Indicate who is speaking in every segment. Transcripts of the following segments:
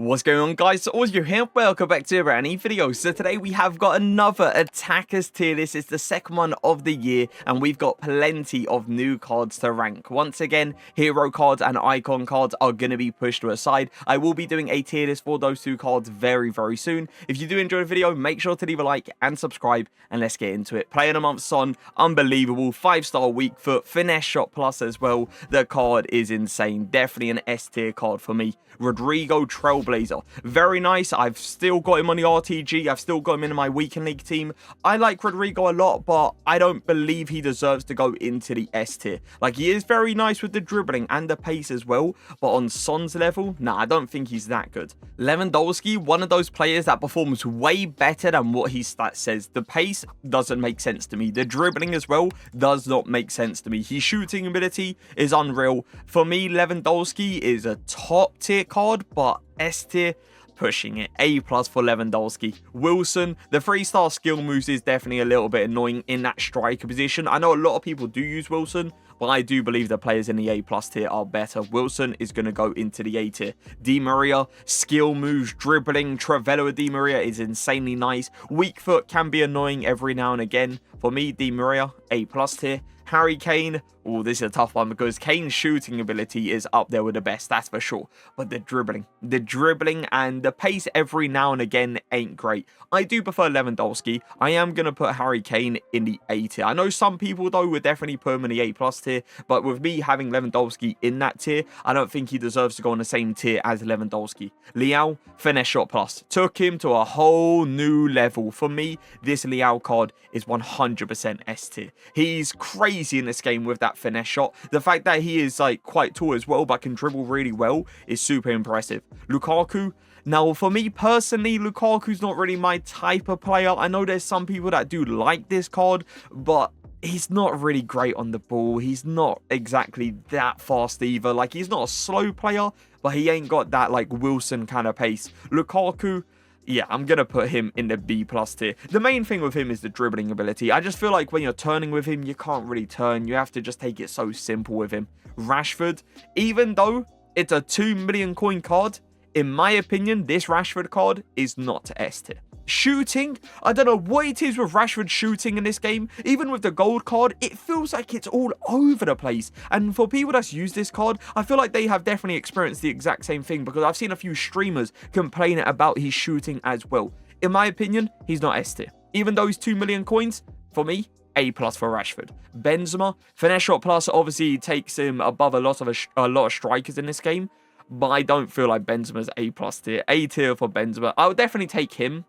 Speaker 1: What's going on, guys? So Auzio here, welcome back to a brand new video. So today we have got another attackers tier list. It's the second one of the year and we've got plenty of new cards to rank. Once again, hero cards and icon cards are going to be pushed to a side. I will be doing a tier list for those two cards very soon. If you do enjoy the video, make sure to leave a like and subscribe, and let's get into it. Player of the month Son, unbelievable, 5-star weak foot, finesse shot plus as well. The card is insane, definitely an S tier card for me. Rodrigo Trailblazer, very nice. I've still got him on the RTG. I've still got him in my weekend league team. I like Rodrigo a lot, but I don't believe he deserves to go into the S tier. Like, he is very nice with the dribbling and the pace as well, but on Son's level, nah, I don't think he's that good. Lewandowski, one of those players that performs way better than what his stats says. The pace doesn't make sense to me. The dribbling as well does not make sense to me. His shooting ability is unreal. For me, Lewandowski is a top tier card, but S tier, pushing it. A+ for Lewandowski. Wilson, the 3-star skill moves is definitely a little bit annoying in that striker position. I know a lot of people do use Wilson, but I do believe the players in the A+ tier are better. Wilson is going to go into the A tier. Di Maria, skill moves, dribbling, Travello Di Maria is insanely nice. Weak foot can be annoying every now and again. For me, Di Maria, A+ tier. Harry Kane, oh, this is a tough one because Kane's shooting ability is up there with the best, that's for sure. But the dribbling and the pace every now and again ain't great. I do prefer Lewandowski. I am going to put Harry Kane in the A tier. I know some people, though, would definitely put him in the A+ tier, but with me having Lewandowski in that tier, I don't think he deserves to go on the same tier as Lewandowski. Leao, finesse shot plus. Took him to a whole new level. For me, this Leao card is 100% S tier. He's crazy in this game with that finesse shot. The fact that he is like quite tall as well but can dribble really well is super impressive. Lukaku, now for me personally, Lukaku's not really my type of player. I know there's some people that do like this card, but he's not really great on the ball. He's not exactly that fast either. Like, he's not a slow player, but he ain't got that like Wilson kind of pace. Lukaku, yeah, I'm going to put him in the B+ tier. The main thing with him is the dribbling ability. I just feel like when you're turning with him, you can't really turn. You have to just take it so simple with him. Rashford, even though it's a 2 million coin card, in my opinion, this Rashford card is not S tier. Shooting, I don't know what it is with Rashford shooting in this game. Even with the gold card, it feels like it's all over the place. And for people that's used this card, I feel like they have definitely experienced the exact same thing, because I've seen a few streamers complain about his shooting as well. In my opinion, he's not S tier. Even though he's 2 million coins, for me, A+ for Rashford. Benzema, finesse shot plus obviously takes him above a lot of strikers in this game, but I don't feel like Benzema's A+ tier. A tier for Benzema. I would definitely take him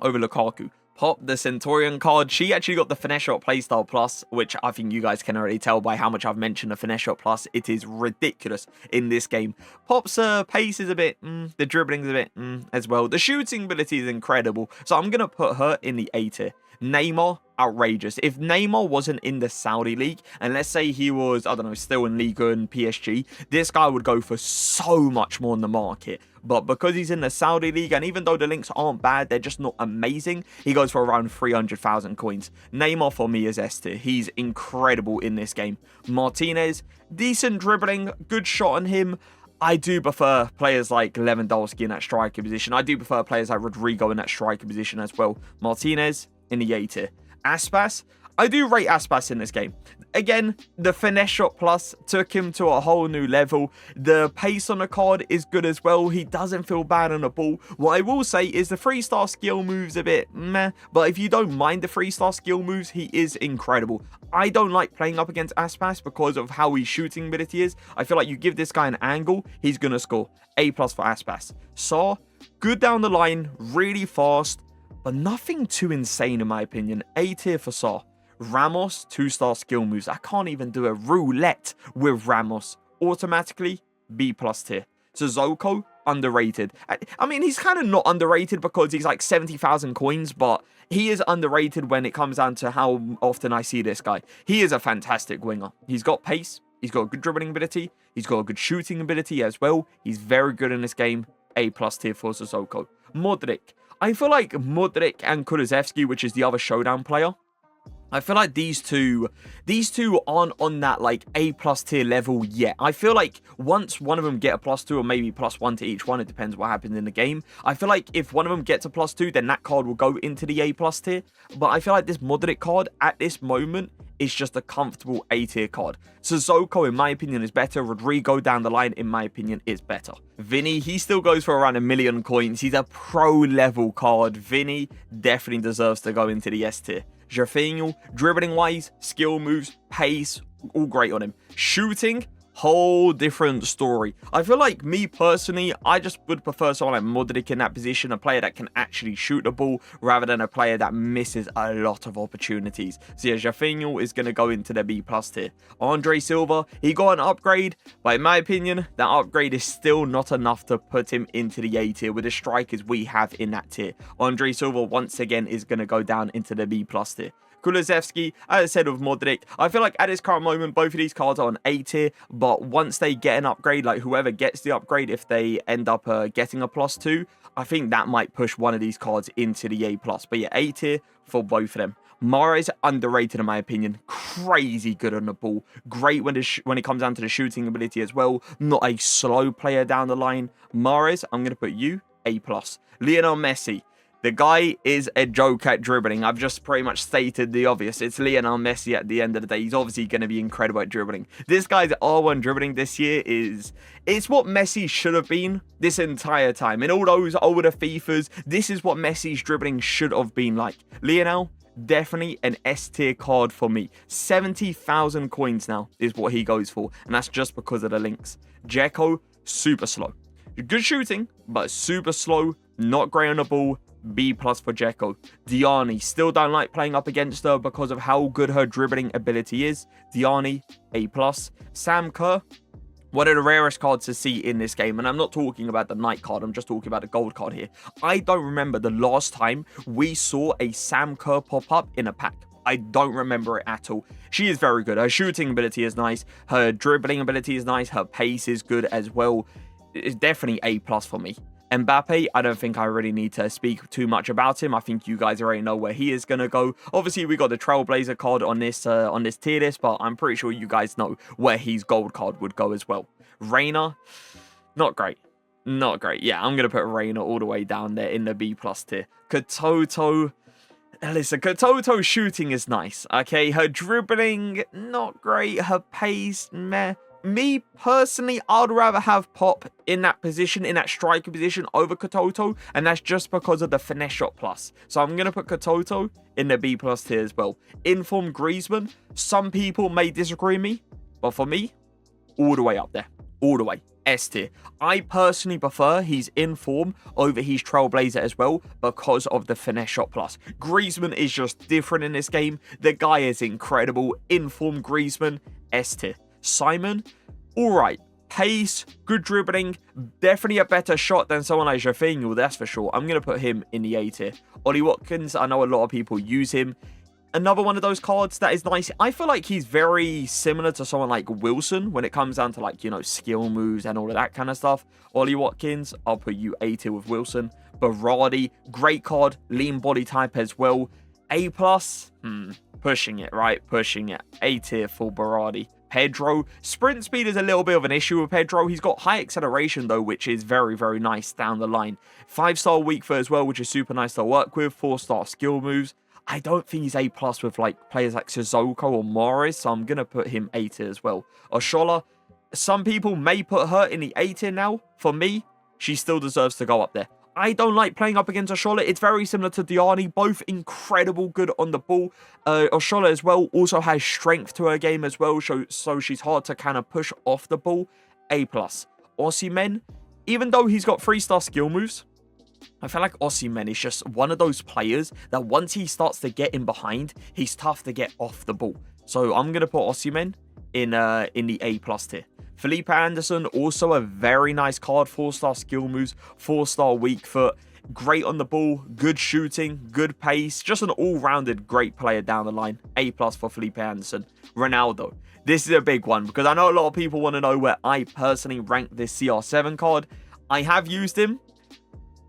Speaker 1: over Lukaku. Pop, the Centurion card, she actually got the finesse shot playstyle plus, which I think you guys can already tell by how much I've mentioned the finesse shot plus. It is ridiculous in this game. Pop's pace is a bit, the dribbling's a bit, as well. The shooting ability is incredible, so I'm going to put her in the A tier. Neymar, outrageous. If Neymar wasn't in the Saudi league, and let's say he was, I don't know, still in Liga and PSG, this guy would go for so much more in the market. But because he's in the Saudi league, and even though the links aren't bad, they're just not amazing, he goes for around 300,000 coins. Neymar for me is S tier. He's incredible in this game. Martinez, decent dribbling, good shot on him. I do prefer players like Lewandowski in that striker position. I do prefer players like Rodrigo in that striker position as well. Martinez in the A tier. Aspas, I do rate Aspas in this game. Again, the finesse shot plus took him to a whole new level. The pace on the card is good as well. He doesn't feel bad on the ball. What I will say is the 3-star skill moves a bit meh, but if you don't mind the 3-star skill moves, he is incredible. I don't like playing up against Aspas because of how his shooting ability is. I feel like you give this guy an angle, he's going to score. A+ for Aspas. Saw, good down the line, really fast, but nothing too insane in my opinion. A tier for Saw. Ramos, 2-star skill moves. I can't even do a roulette with Ramos. Automatically, B+ tier. Sissoko, underrated. I mean, he's kind of not underrated because he's like 70,000 coins, but he is underrated when it comes down to how often I see this guy. He is a fantastic winger. He's got pace. He's got a good dribbling ability. He's got a good shooting ability as well. He's very good in this game. A+ tier for Sissoko. Modric. I feel like Modric and Kulusevski, which is the other showdown player, I feel like these two aren't on that like A+ tier level yet. I feel like once one of them get a +2 or maybe +1 to each one, it depends what happens in the game. I feel like if one of them gets a +2, then that card will go into the A+ tier. But I feel like this Modric card at this moment is just a comfortable A tier card. Sissoko, in my opinion, is better. Rodrigo down the line, in my opinion, is better. Vinny, he still goes for around 1 million coins. He's a pro level card. Vinny definitely deserves to go into the S tier. Rafinha, dribbling wise, skill moves, pace, all great on him. Shooting, whole different story. I feel like me personally, I just would prefer someone like Modric in that position, a player that can actually shoot the ball rather than a player that misses a lot of opportunities. So yeah, Rafinha is going to go into the B+ tier. Andre Silva, he got an upgrade, but in my opinion, that upgrade is still not enough to put him into the A tier with the strikers we have in that tier. Andre Silva once again is going to go down into the B+ tier. Kulusevski, as I said with Modric, I feel like at this current moment, both of these cards are on A tier, but once they get an upgrade, like whoever gets the upgrade, if they end up getting a +2, I think that might push one of these cards into the A+. But yeah, A tier for both of them. Mohr is underrated in my opinion. Crazy good on the ball. Great when it comes down to the shooting ability as well. Not a slow player down the line. Mohr, I'm going to put you A+. Lionel Messi. The guy is a joke at dribbling. I've just pretty much stated the obvious. It's Lionel Messi at the end of the day. He's obviously going to be incredible at dribbling. This guy's R1 dribbling this year it's what Messi should have been this entire time. In all those older FIFAs, this is what Messi's dribbling should have been like. Lionel, definitely an S tier card for me. 70,000 coins now is what he goes for. And that's just because of the links. Dzeko, super slow. Good shooting, but super slow. Not great on the ball. B+ for Dzeko. Diani, still don't like playing up against her because of how good her dribbling ability is. Diani, A+. Sam Kerr, one of the rarest cards to see in this game. And I'm not talking about the Knight card, I'm just talking about the gold card here. I don't remember the last time we saw a Sam Kerr pop up in a pack. I don't remember it at all. She is very good. Her shooting ability is nice. Her dribbling ability is nice. Her pace is good as well. It's definitely A+ for me. Mbappe, I don't think I really need to speak too much about him. I think you guys already know where he is going to go. Obviously, we got the Trailblazer card on this tier list, but I'm pretty sure you guys know where his gold card would go as well. Reina, not great. Not great. Yeah, I'm going to put Reina all the way down there in the B+ tier. Katoto, listen, Katoto's shooting is nice, okay? Her dribbling, not great. Her pace, meh. Me, personally, I'd rather have Pop in that position, in that striker position over Katoto, and that's just because of the finesse shot plus. So I'm going to put Katoto in the B+ tier as well. Inform Griezmann, some people may disagree with me, but for me, all the way up there. All the way. S tier. I personally prefer his inform over his Trailblazer as well because of the finesse shot plus. Griezmann is just different in this game. The guy is incredible. Inform Griezmann, S tier. Simon, alright, pace, good dribbling, definitely a better shot than someone like Rafinha, that's for sure. I'm going to put him in the A tier. Ollie Watkins, I know a lot of people use him. Another one of those cards that is nice. I feel like he's very similar to someone like Wilson when it comes down to like, you know, skill moves and all of that kind of stuff. Ollie Watkins, I'll put you A tier with Wilson. Berardi, great card, lean body type as well. A+, pushing it, right? Pushing it. A tier for Berardi. Pedro, sprint speed is a little bit of an issue with Pedro. He's got high acceleration though, which is very, very nice down the line. 5-star weak foot as well, which is super nice to work with. 4-star skill moves. I don't think he's A+ with like players like Sissoko or Mohr, so I'm going to put him A tier as well. Oshola, some people may put her in the A tier now. For me, she still deserves to go up there. I don't like playing up against Oshola. It's very similar to Diani. Both incredible good on the ball. Oshola as well also has strength to her game as well. So she's hard to kind of push off the ball. A+. Osimhen, even though he's got 3-star skill moves, I feel like Osimhen is just one of those players that once he starts to get in behind, he's tough to get off the ball. So I'm going to put Osimhen in the A+ tier. Felipe Anderson, also a very nice card. 4-star skill moves, 4-star weak foot. Great on the ball, good shooting, good pace. Just an all-rounded great player down the line. A+ for Felipe Anderson. Ronaldo. This is a big one because I know a lot of people want to know where I personally rank this CR7 card. I have used him.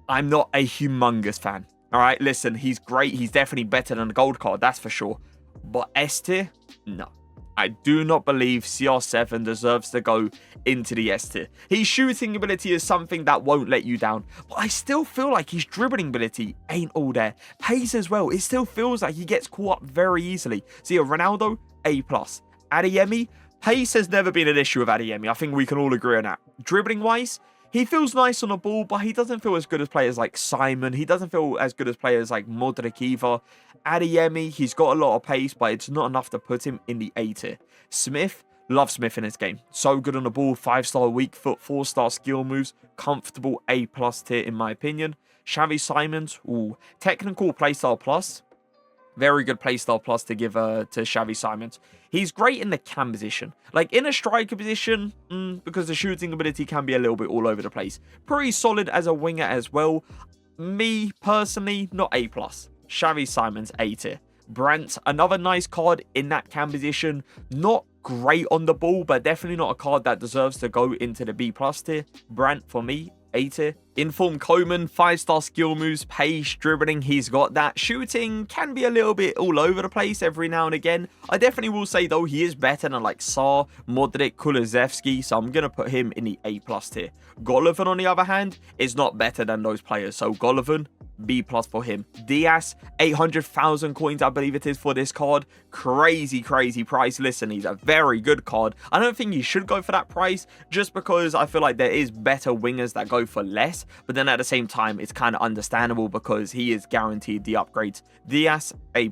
Speaker 1: I'm not a humongous fan. All right, listen, he's great. He's definitely better than the gold card, that's for sure. But S tier? No. I do not believe CR7 deserves to go into the S tier. His shooting ability is something that won't let you down, but I still feel like his dribbling ability ain't all there. Pace as well, it still feels like he gets caught up very easily. So yeah, Ronaldo, A+. Adeyemi, pace has never been an issue with Adeyemi. I think we can all agree on that. Dribbling wise, he feels nice on the ball, but he doesn't feel as good as players like Simon. He doesn't feel as good as players like Modric either. Adeyemi, he's got a lot of pace, but it's not enough to put him in the A tier. Smith, love Smith in his game. So good on the ball, 5-star weak foot, 4-star skill moves, comfortable A+ tier in my opinion. Xavi Simons, ooh, technical playstyle plus. Very good playstyle plus to give to Xavi Simons. He's great in the cam position. Like in a striker position, because the shooting ability can be a little bit all over the place. Pretty solid as a winger as well. Me, personally, not A+. Xavi Simons, A tier. Brandt, another nice card in that cam position. Not great on the ball, but definitely not a card that deserves to go into the B+ tier. Brandt, for me, A tier. Informed Coman, 5-star skill moves, pace, dribbling, he's got that. Shooting can be a little bit all over the place every now and again. I definitely will say though, he is better than like Saar, Modric, Kulusevski, so I'm going to put him in the A+ tier. Golovin on the other hand is not better than those players, so Golovin, B+ for him. Diaz, 800,000 coins I believe it is for this card. Crazy price. Listen, he's a very good card. I don't think you should go for that price just because I feel like there is better wingers that go for less. But then at the same time, it's kind of understandable because he is guaranteed the upgrades. Diaz, A+.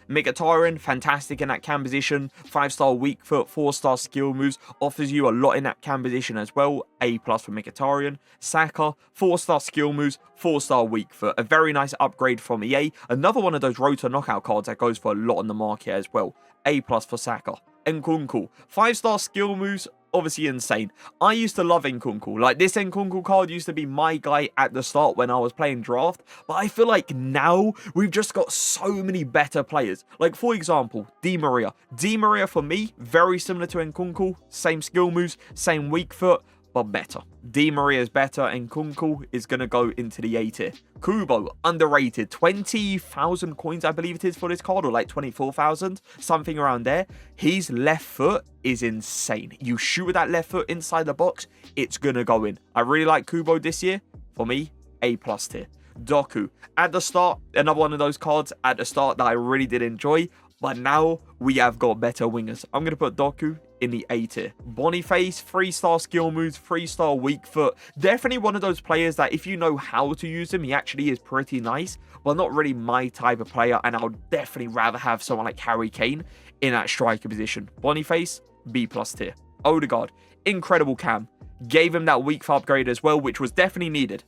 Speaker 1: Mkhitaryan, fantastic in that cam position. 5-star weak foot, 4-star skill moves. Offers you a lot in that cam position as well. A+ for Mkhitaryan. Saka, 4-star skill moves, 4-star weak foot. A very nice upgrade from EA. Another one of those Rota knockout cards that goes for a lot on the market as well. A+ for Saka. Nkunku, 5-star skill moves, obviously insane. I used to love Nkunku. Like, this Nkunku card used to be my guy at the start when I was playing draft, but I feel like now we've just got so many better players. Like, for example, Di Maria. Di Maria for me, very similar to Nkunku. Same skill moves, same weak foot, but better. Di Maria is better, and Nkunku is going to go into the A tier. Kubo, underrated. 20,000 coins, I believe it is, for this card, or like 24,000, something around there. His left foot is insane. You shoot with that left foot inside the box, it's going to go in. I really like Kubo this year. For me, A+ tier. Doku, at the start, another one of those cards at the start that I really did enjoy, but now we have got better wingers. I'm going to put Doku in the A tier. Boniface, 3-star skill moves, 3-star weak foot. Definitely one of those players that if you know how to use him, he actually is pretty nice, but not really my type of player, and I would definitely rather have someone like Harry Kane in that striker position. Boniface, B+ tier. Odegaard, incredible cam. Gave him that weak foot upgrade as well, which was definitely needed.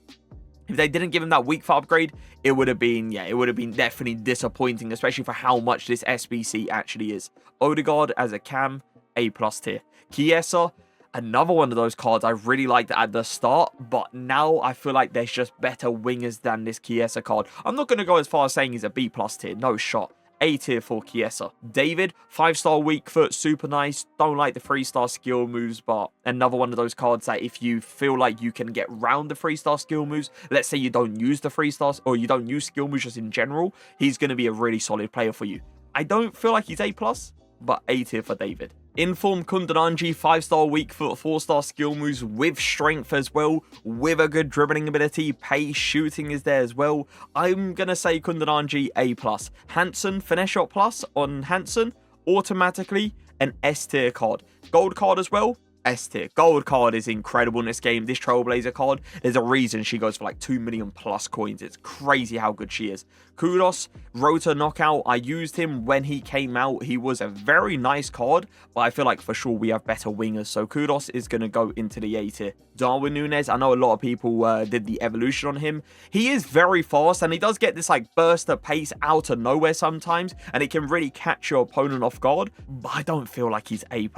Speaker 1: If they didn't give him that weak foot upgrade, it would have been, it would have been definitely disappointing, especially for how much this SBC actually is. Odegaard as a cam, A+ tier. Chiesa, another one of those cards I really liked at the start, but now I feel like there's just better wingers than this Chiesa card. I'm not going to go as far as saying he's a B+ tier, no shot. A tier for Chiesa. David, 5-star weak foot, super nice. Don't like the 3-star skill moves, but another one of those cards that if you feel like you can get round the 3-star skill moves, let's say you don't use the 3-stars or you don't use skill moves just in general, he's going to be a really solid player for you. I don't feel like he's A+, but A tier for David. Informed Kundananji, 5-star weak foot, 4-star skill moves with strength as well, with a good dribbling ability, pace, shooting is there as well. I'm going to say Kundananji A+. Hansen, finesse shot plus on Hansen, automatically an S tier card. Gold card as well, S tier. Gold card is incredible in this game. This Trailblazer card, there's a reason she goes for like 2 million plus coins. It's crazy how good she is. Kudos, Rota knockout. I used him when he came out. He was a very nice card, but I feel like for sure we have better wingers. So Kudos is going to go into the A tier. Darwin Núñez, I know a lot of people did the evolution on him. He is very fast, and he does get this like burst of pace out of nowhere sometimes, and it can really catch your opponent off guard, but I don't feel like he's A+.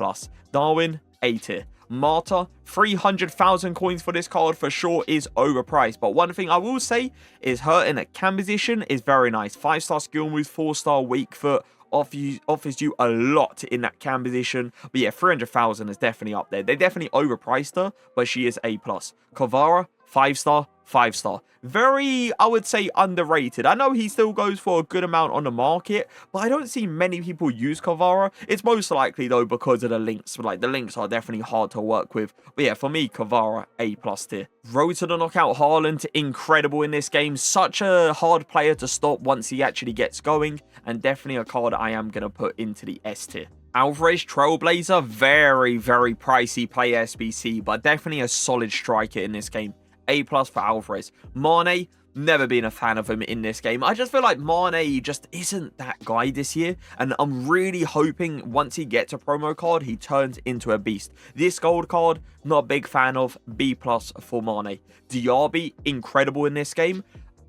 Speaker 1: Darwin, A tier. Marta, 300,000 coins for this card for sure is overpriced. But one thing I will say is her in a cam position is very nice. 5-star skill moves, 4-star weak foot. Offers you a lot in that cam position. But yeah, 300,000 is definitely up there. They definitely overpriced her, but she is A+. Kvara, 5-star, 5-star. Very, I would say, underrated. I know he still goes for a good amount on the market, but I don't see many people use Kvara. It's most likely, though, because of the links. Like, the links are definitely hard to work with. But yeah, for me, Kvara, A+ tier. Road to the knockout, Haaland, incredible in this game. Such a hard player to stop once he actually gets going, and definitely a card I am going to put into the S tier. Alvarez, Trailblazer, very, very pricey play SBC, but definitely a solid striker in this game. A+ for Alvarez. Mane, never been a fan of him in this game. I just feel like Mane just isn't that guy this year, and I'm really hoping once he gets a promo card, he turns into a beast. This gold card, not a big fan of. B+ for Mane. Diaby, incredible in this game.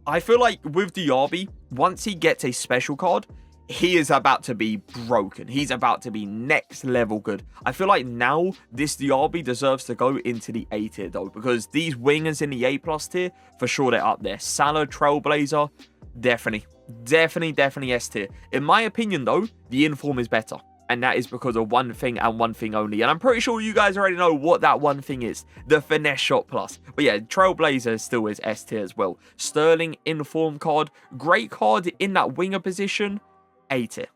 Speaker 1: I feel like with Diaby, once he gets a special card, he is about to be broken. He's about to be next level good. I feel like now this Diaby deserves to go into the A tier though, because these wingers in the A+ tier, for sure they're up there. Salah, Trailblazer, definitely S tier. In my opinion though, the inform is better. And that is because of one thing and one thing only. And I'm pretty sure you guys already know what that one thing is. The finesse shot plus. But yeah, Trailblazer still is S tier as well. Sterling, inform card. Great card in that winger position. A tier.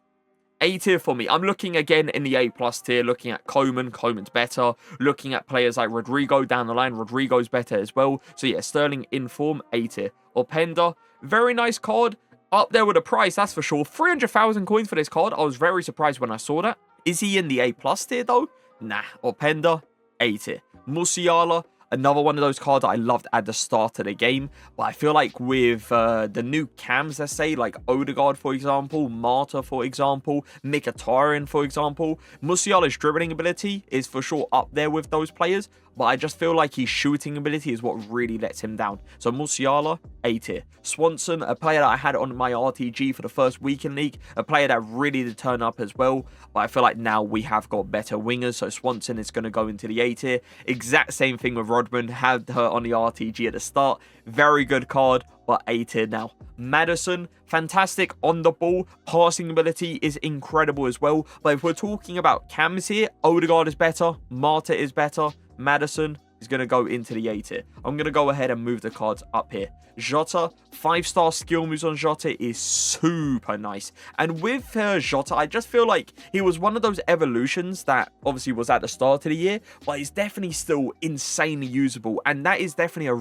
Speaker 1: A tier for me. I'm looking again in the A+ tier, looking at Coman. Coman's better. Looking at players like Rodrigo down the line. Rodrigo's better as well. So yeah, Sterling, inform, A tier. Openda, very nice card. Up there with a price, that's for sure. 300,000 coins for this card. I was very surprised when I saw that. Is he in the A+ tier though? Nah. Openda, A tier. Musiala, another one of those cards I loved at the start of the game. But I feel like with the new cams, let's say, like Odegaard, for example, Mohr, for example, Mkhitaryan, for example, Musiala's dribbling ability is for sure up there with those players. But I just feel like his shooting ability is what really lets him down. So Musiala, A tier. Swanson, a player that I had on my RTG for the first week in League. A player that really did turn up as well. But I feel like now we have got better wingers. So Swanson is going to go into the A tier. Exact same thing with Rodman. Had her on the RTG at the start. Very good card, but A tier now. Maddison, fantastic on the ball. Passing ability is incredible as well. But if we're talking about cams here, Odegaard is better. Mohr is better. Maddison is going to go into the A tier. I'm going to go ahead and move the cards up here. Jota, 5-star skill moves on Jota is super nice. And with Jota, I just feel like he was one of those evolutions that obviously was at the start of the year, but he's definitely still insanely usable. And that is definitely a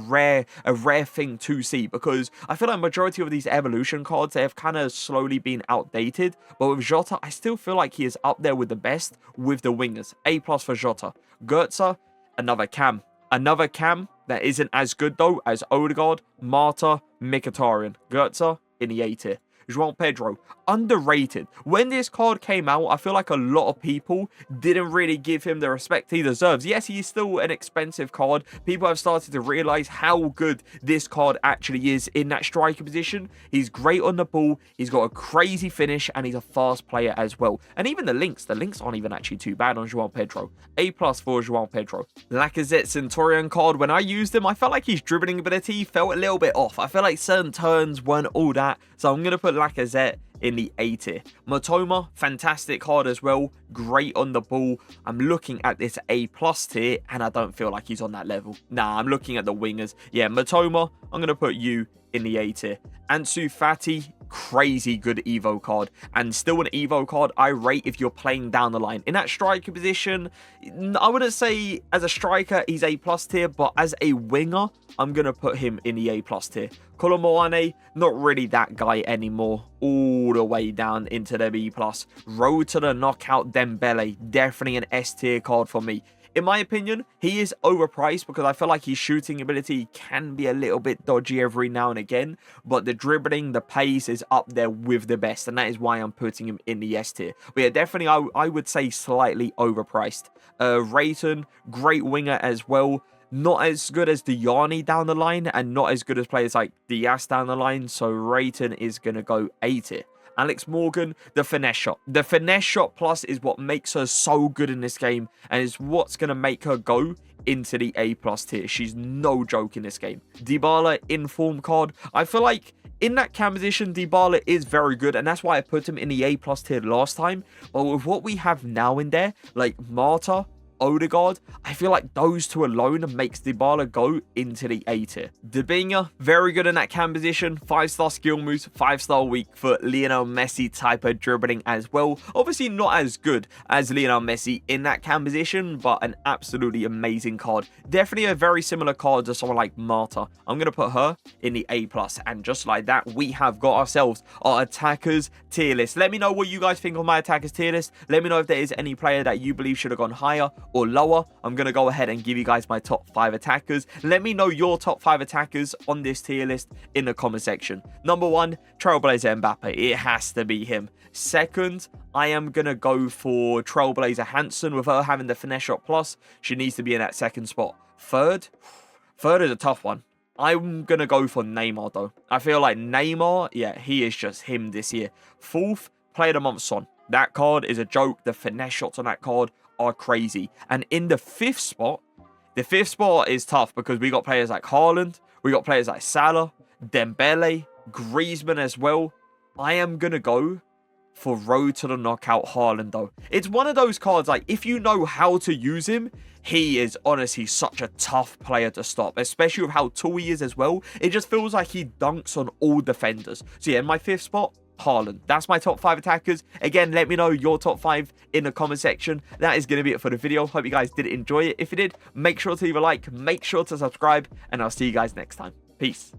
Speaker 1: rare thing to see, because I feel like majority of these evolution cards, they have kind of slowly been outdated. But with Jota, I still feel like he is up there with the best with the wingers. A+ for Jota. Goetze, another cam. Another cam that isn't as good though as Odegaard, Mohr, Mkhitaryan. Goetze in the A tier. João Pedro, underrated. When this card came out, I feel like a lot of people didn't really give him the respect he deserves. Yes, he's still an expensive card. People have started to realize how good this card actually is in that striker position. He's great on the ball. He's got a crazy finish, and he's a fast player as well. And even the links aren't even actually too bad on João Pedro. A+ for João Pedro. Lacazette Centurion card, when I used him, I felt like his dribbling ability felt a little bit off. I felt like certain turns weren't all that. So I'm going to put Lacazette in the A tier. Matoma, fantastic card as well. Great on the ball. I'm looking at this A+ tier, and I don't feel like he's on that level. Nah, I'm looking at the wingers. Yeah, Matoma, I'm going to put you in the A tier. Ansu Fati, crazy good Evo card, and still an Evo card I rate if you're playing down the line. In that striker position, I wouldn't say as a striker he's A+ tier, but as a winger, I'm going to put him in the A+ tier. Kolomoane, not really that guy anymore, all the way down into the B+. Road to the knockout Dembele, definitely an S tier card for me. In my opinion, he is overpriced because I feel like his shooting ability can be a little bit dodgy every now and again, but the dribbling, the pace is up there with the best, and that is why I'm putting him in the S tier. But yeah, definitely I would say slightly overpriced. Rayton, great winger as well. Not as good as Diani down the line, and not as good as players like Diaz down the line, so Rayton is going to go A tier. Alex Morgan, the finesse shot. The finesse shot plus is what makes her so good in this game, and is what's going to make her go into the A+ tier. She's no joke in this game. Dybala, inform card. I feel like in that cam position, Dybala is very good, and that's why I put him in the A+ tier last time. But with what we have now in there, like Mohr, Odegaard, I feel like those two alone makes Dybala go into the A tier. Dybala, very good in that cam position, 5-star skill moves, 5-star weak foot, Lionel Messi type of dribbling as well. Obviously not as good as Lionel Messi in that cam position, but an absolutely amazing card. Definitely a very similar card to someone like Marta. I'm going to put her in the A+, and just like that, we have got ourselves our attackers tier list. Let me know what you guys think of my attackers tier list. Let me know if there is any player that you believe should have gone higher or lower. I'm going to go ahead and give you guys my top 5 attackers. Let me know your top 5 attackers on this tier list in the comment section. Number 1, Trailblazer Mbappe. It has to be him. Second, I am going to go for Trailblazer Hansen. With her having the finesse shot plus, she needs to be in that second spot. Third is a tough one. I'm going to go for Neymar, though. I feel like Neymar, yeah, he is just him this year. Fourth, Player of the Month Son. That card is a joke. The finesse shots on that card are crazy. And in the 5th spot, the 5th spot is tough because we got players like Haaland, we got players like Salah, Dembele, Griezmann as well. I am going to go for Road to the Knockout Haaland, though. It's one of those cards, like, if you know how to use him, he is honestly such a tough player to stop, especially with how tall he is as well. It just feels like he dunks on all defenders. So yeah, in my 5th spot, Haaland. That's my top 5 attackers. Again, let me know your top 5 in the comment section. That is going to be it for the video. Hope you guys did enjoy it. If you did, make sure to leave a like, make sure to subscribe, and I'll see you guys next time. Peace.